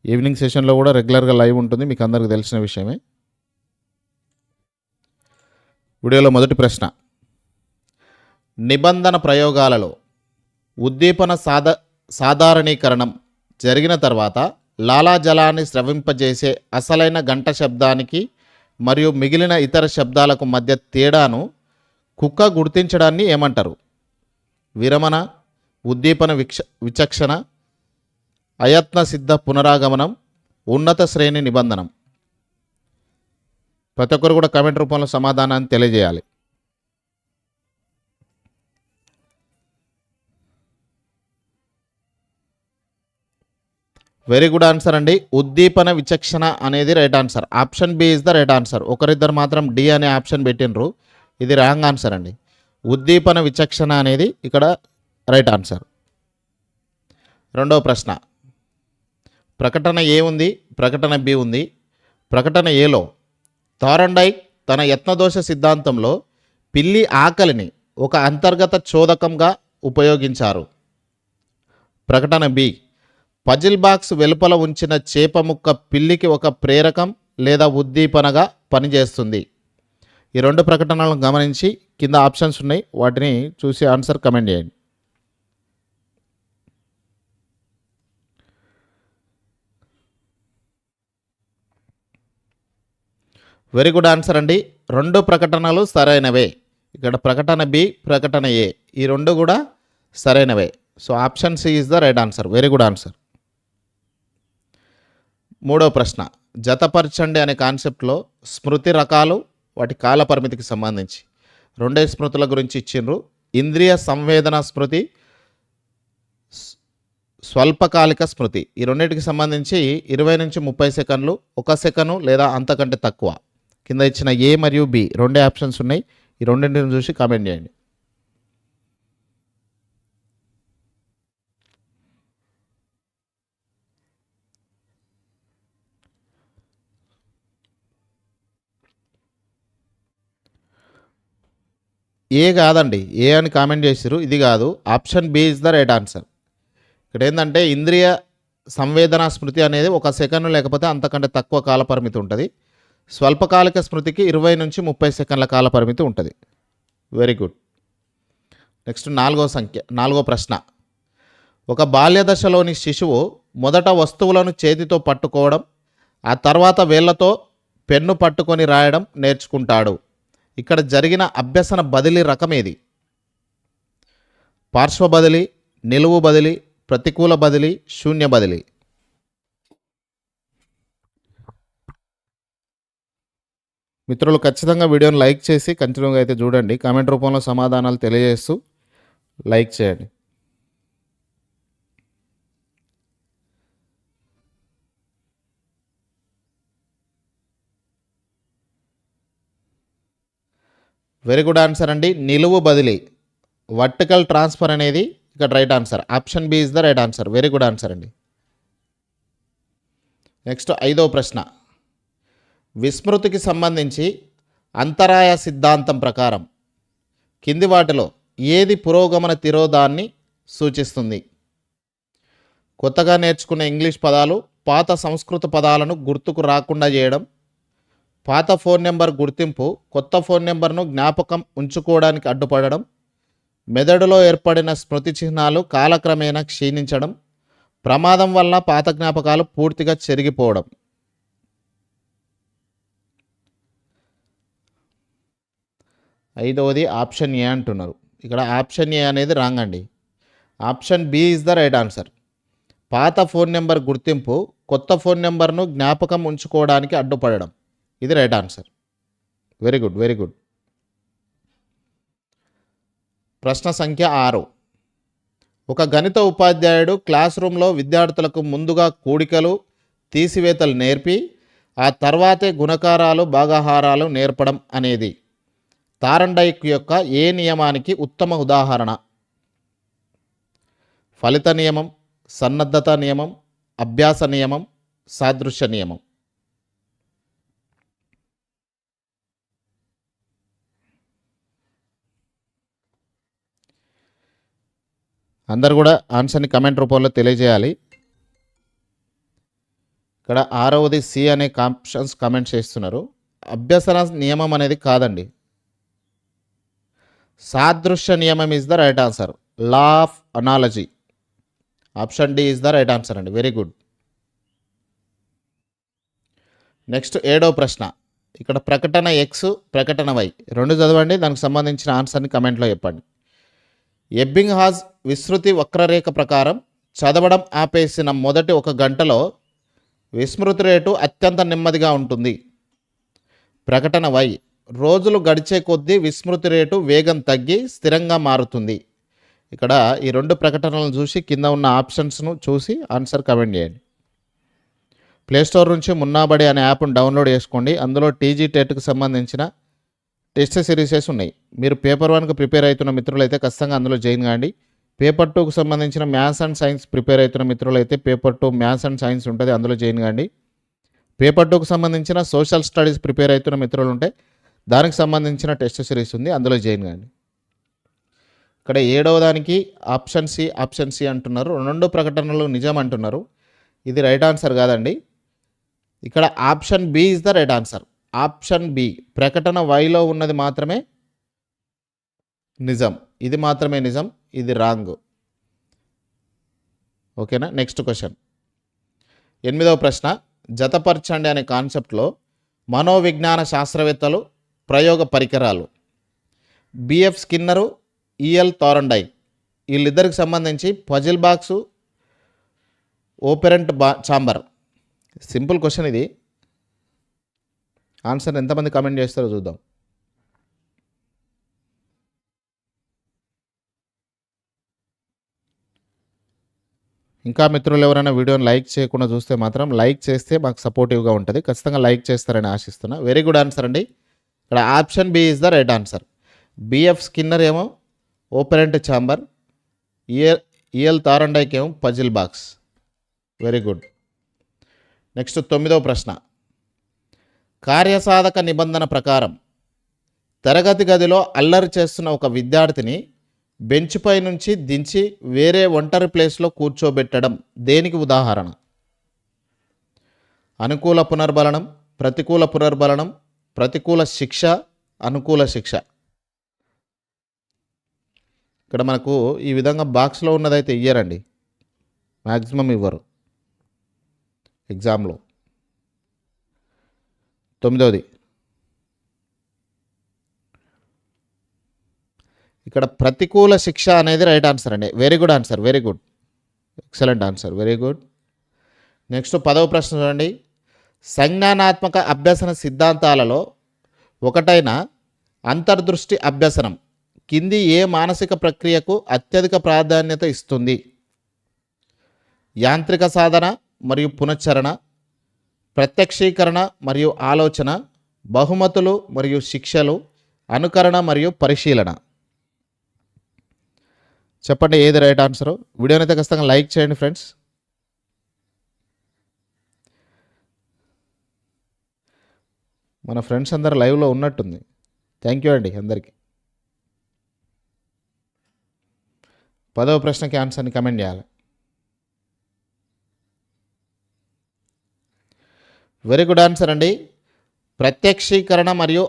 Evening సెషన్లో కూడా రెగ్యులర్గా లైవ్ ఉంటుంది, మీకు అందరికీ తెలిసిన విషయమే. వీడియోలో మొదటి ప్రశ్న, నిబంధన ప్రయోగాలలో ఉద్దీపన సాధారణీకరణం జరిగిన తర్వాత లాలాజలాన్ని స్రవింపజేసే అసలైన గంట శబ్దానికి మరియు మిగిలిన ఇతర శబ్దాలకు మధ్య తేడాను కుక్క గుర్తించడాన్ని ఏమంటారు? విరమణ, ఉద్దీపన విచక్షణ, అయత్న సిద్ధ పునరాగమనం, ఉన్నత శ్రేణి నిబంధనం. ప్రతి ఒక్కరు కూడా కామెంట్ రూపంలో సమాధానాన్ని తెలియజేయాలి. వెరీ గుడ్ ఆన్సర్ అండి. ఉద్దీపన విచక్షణ అనేది right answer. Option B is the right answer. ఒకరిద్దరు మాత్రం డి అనే ఆప్షన్ పెట్టినరు, ఇది రాంగ్ ఆన్సర్ అండి. ఉద్దీపన విచక్షణ అనేది ఇక్కడ రైట్ ఆన్సర్. రెండవ ప్రశ్న, ప్రకటన ఏ ఉంది, ప్రకటన బి ఉంది. ప్రకటన ఏలో థారండైక్ తన యత్నదోష సిద్ధాంతంలో పిల్లి ఆకలిని ఒక అంతర్గత చోదకంగా ఉపయోగించారు. ప్రకటన బి, పజిల్ బాక్స్ వెలుపల ఉంచిన చేప ముక్క పిల్లికి ఒక ప్రేరకం లేదా ఉద్దీపనగా పనిచేస్తుంది. ఈ రెండు ప్రకటనలను గమనించి కింద ఆప్షన్స్ ఉన్నాయి, వాటిని చూసి ఆన్సర్ కమెంట్ చేయండి. వెరీ గుడ్ ఆన్సర్ అండి. రెండు ప్రకటనలు సరైనవే. ఇక్కడ ప్రకటన బి, ప్రకటన ఏ, ఈ రెండు కూడా సరైనవే. So option C is the right answer. Very good answer. మూడవ ప్రశ్న, జతపరచండి అనే కాన్సెప్ట్లో స్మృతి రకాలు, వాటి కాల పరిమితికి సంబంధించి రెండే స్మృతుల గురించి ఇచ్చిండ్రు. ఇంద్రియ సంవేదన స్మృతి, స్వల్పకాలిక స్మృతి. ఈ రెండింటికి సంబంధించి 20 నుంచి 30 సెకండ్లు, 1 సెకను లేదా అంతకంటే తక్కువ. కింద ఇచ్చిన ఏ మరియు బి రెండే ఆప్షన్స్ ఉన్నాయి, ఈ రెండింటిని చూసి కామెంట్ చేయండి. ఏ కాదండి, ఏ అని కామెంట్ చేసిరు, ఇది కాదు. Option B is the right answer. ఇక్కడ ఏంటంటే ఇంద్రియ సంవేదన స్మృతి అనేది 1 సెకండ్ లేకపోతే అంతకంటే తక్కువ కాల పరిమితి ఉంటుంది. స్వల్పకాలిక స్మృతికి 20 నుంచి 30 సెకండ్ల కాల పరిమితి ఉంటుంది. Very good. నెక్స్ట్ నాలుగో ప్రశ్న, ఒక బాల్య దశలోని శిశువు మొదట వస్తువులను చేతితో పట్టుకోవడం, ఆ తర్వాత వేళ్లతో పెన్ను పట్టుకొని రాయడం నేర్చుకుంటాడు. ఇక్కడ జరిగిన అభ్యసన బదిలీ రకం ఏది? పార్శ్వ బదిలీ, నిలువు బదిలీ, ప్రతికూల బదిలీ, శూన్య బదిలీ. మిత్రులు ఖచ్చితంగా వీడియోని లైక్ చేసి కంటిన్యూగా అయితే చూడండి. కామెంట్ రూపంలో సమాధానాలు తెలియజేస్తూ లైక్ చేయండి. వెరీ గుడ్ ఆన్సర్ అండి. నిలువు బదిలీ, వర్టికల్ ట్రాన్స్ఫర్ అనేది ఇక్కడ right answer. Option B is the right answer. Very good answer అండి. నెక్స్ట్ 5వ ప్రశ్న, విస్మృతికి సంబంధించి అంతరాయ సిద్ధాంతం ప్రకారం కింది వాటిలో ఏది పురోగమన తిరోధాన్ని సూచిస్తుంది? కొత్తగా నేర్చుకునే ఇంగ్లీష్ పదాలు పాత సంస్కృత పదాలను గుర్తుకు రాకుండా చేయడం, పాత ఫోన్ నెంబర్ గుర్తింపు కొత్త ఫోన్ నెంబర్ను జ్ఞాపకం ఉంచుకోవడానికి అడ్డుపడడం, మెదడులో ఏర్పడిన స్మృతి చిహ్నాలు కాలక్రమేణా క్షీణించడం, ప్రమాదం వల్ల పాత జ్ఞాపకాలు పూర్తిగా చెరిగిపోవడం. ఐదవది ఆప్షన్ ఏ అంటున్నారు. ఇక్కడ ఆప్షన్ ఏ అనేది రాంగ్ అండి. Option B is the right answer. పాత ఫోన్ నెంబర్ గుర్తింపు కొత్త ఫోన్ నెంబర్ను జ్ఞాపకం ఉంచుకోవడానికి అడ్డుపడడం, ఇది right answer. Very good, very good. ప్రశ్న సంఖ్య 6, ఒక గణిత ఉపాధ్యాయుడు క్లాస్ రూమ్లో విద్యార్థులకు ముందుగా కూడికలు తీసివేతలు నేర్పి ఆ తర్వాతే గుణకారాలు భాగాహారాలు నేర్పడం అనేది థారండైక్ యొక్క ఏ నియమానికి ఉత్తమ ఉదాహరణ? ఫలిత నియమం, సన్నద్ధత నియమం, అభ్యాస నియమం, సాదృశ్య నియమం. అందరు కూడా ఆన్సర్ని కమెంట్ రూపంలో తెలియజేయాలి. ఇక్కడ 6వది సి అనే ఆప్షన్స్ కామెంట్ చేస్తున్నారు. అభ్యసన నియమం అనేది కాదండి. సాదృశ్య నియమం is the right answer. Law of analogy. Option D is the right answer అండి. Very good. నెక్స్ట్ 7వ ప్రశ్న. ఇక్కడ ప్రకటన ఎక్స్, ప్రకటన వై రెండు చదవండి. దానికి సంబంధించిన ఆన్సర్ని కమెంట్లో చెప్పండి. ఎబ్బింగ్హాస్ విస్తృతి వక్రరేఖ ప్రకారం చదవడం ఆపేసిన మొదటి 1 గంటలో విస్మృతి రేటు అత్యంత నెమ్మదిగా ఉంటుంది. ప్రకటన వై రోజులు గడిచే కొద్దీ విస్మృతి రేటు వేగం తగ్గి స్థిరంగా మారుతుంది. ఇక్కడ ఈ 2 ప్రకటనలను చూసి కింద ఉన్న ఆప్షన్స్ను చూసి ఆన్సర్ కమెంట్ చేయండి. ప్లేస్టోర్ నుంచి మున్నాబడి అనే యాప్ను డౌన్లోడ్ చేసుకోండి. అందులో టీజీ టెట్కి సంబంధించిన టెస్ట్ సిరీసెస్ ఉన్నాయి. మీరు పేపర్ 1కు ప్రిపేర్ అవుతున్న మిత్రులైతే ఖచ్చితంగా అందులో జాయిన్ కాండి. పేపర్ 2కు సంబంధించిన మ్యాథ్స్ అండ్ సైన్స్ ప్రిపేర్ అవుతున్న మిత్రులైతే పేపర్ 2 మ్యాథ్స్ అండ్ సైన్స్ ఉంటుంది, అందులో జాయిన్ కాండి. పేపర్ 2కు సంబంధించిన సోషల్ స్టడీస్ ప్రిపేర్ అవుతున్న మిత్రులు ఉంటే దానికి సంబంధించిన టెస్ట్ సిరీస్ ఉంది, అందులో జాయిన్ కాండి. ఇక్కడ 7వ దానికి ఆప్షన్ సి అంటున్నారు. 2 ప్రకటనలు నిజం అంటున్నారు. ఇది రైట్ ఆన్సర్ కాదండి. ఇక్కడ option B is the right answer. Option B ప్రకటన వైలో ఉన్నది మాత్రమే నిజం. ఇది మాత్రమే నిజం, ఇది రాంగ్. ఓకేనా. Next question. 8వ ప్రశ్న. జతపరచండి అనే కాన్సెప్ట్లో మనోవిజ్ఞాన శాస్త్రవేత్తలు ప్రయోగ పరికరాలు బిఎఫ్ స్కిన్నరు, ఈఎల్ థారండైక్ వీళ్ళిద్దరికి సంబంధించి puzzle box, operant chamber. Simple question ఇది. ఆన్సర్ ఎంతమంది కామెంట్ చేస్తారో చూద్దాం. ఇంకా మిత్రులు ఎవరైనా వీడియోని లైక్ చేయకుండా చూస్తే మాత్రం లైక్ చేస్తే మాకు సపోర్టివ్గా ఉంటుంది. ఖచ్చితంగా లైక్ చేస్తారని ఆశిస్తున్నా. వెరీ గుడ్ ఆన్సర్ అండి. ఇక్కడ option B is the right answer. B F Skinner ఏమో ఓపెరెంట్ ఛాంబర్, ఈఎల్ థారండైక్ ఏమో puzzle box. Very good. Next 9వ ప్రశ్న. కార్యసాధక నిబంధన ప్రకారం తరగతి గదిలో అల్లరి చేస్తున్న ఒక విద్యార్థిని బెంచ్పై నుంచి దించి వేరే ఒంటరి ప్లేస్లో కూర్చోబెట్టడం దేనికి ఉదాహరణ? అనుకూల పునర్బలనం, ప్రతికూల పునర్బలనం, ప్రతికూల శిక్ష, అనుకూల శిక్ష. ఇక్కడ మనకు ఈ విధంగా బాక్స్లో ఉన్నదైతే ఇయ్యరండి, మ్యాక్సిమం ఇవ్వరు ఎగ్జామ్లో. 9వది. ఇక్కడ ప్రతికూల శిక్ష అనేది రైట్ ఆన్సర్ అండి. Very good answer. Very good. Excellent answer. Very good. Next 10వ ప్రశ్న చూడండి. సంజ్ఞానాత్మక అభ్యసన సిద్ధాంతాలలో ఒకటైన అంతర్దృష్టి అభ్యసనం కింది ఏ మానసిక ప్రక్రియకు అత్యధిక ప్రాధాన్యత ఇస్తుంది? యాంత్రిక సాధన మరియు పునశ్చరణ, ప్రత్యక్షీకరణ మరియు ఆలోచన, బహుమతులు మరియు శిక్షలు, అనుకరణ మరియు పరిశీలన. చెప్పండి ఏది రైట్ ఆన్సరు. వీడియోని అయితే ఖచ్చితంగా లైక్ చేయండి ఫ్రెండ్స్. మన ఫ్రెండ్స్ అందరు లైవ్లో ఉన్నట్టుంది. థ్యాంక్ యూ అండి అందరికీ. 10వ ప్రశ్నకి ఆన్సర్ని కమెంట్ చేయాలి. వెరీ గుడ్ ఆన్సర్ అండి. ప్రత్యక్షీకరణ మరియు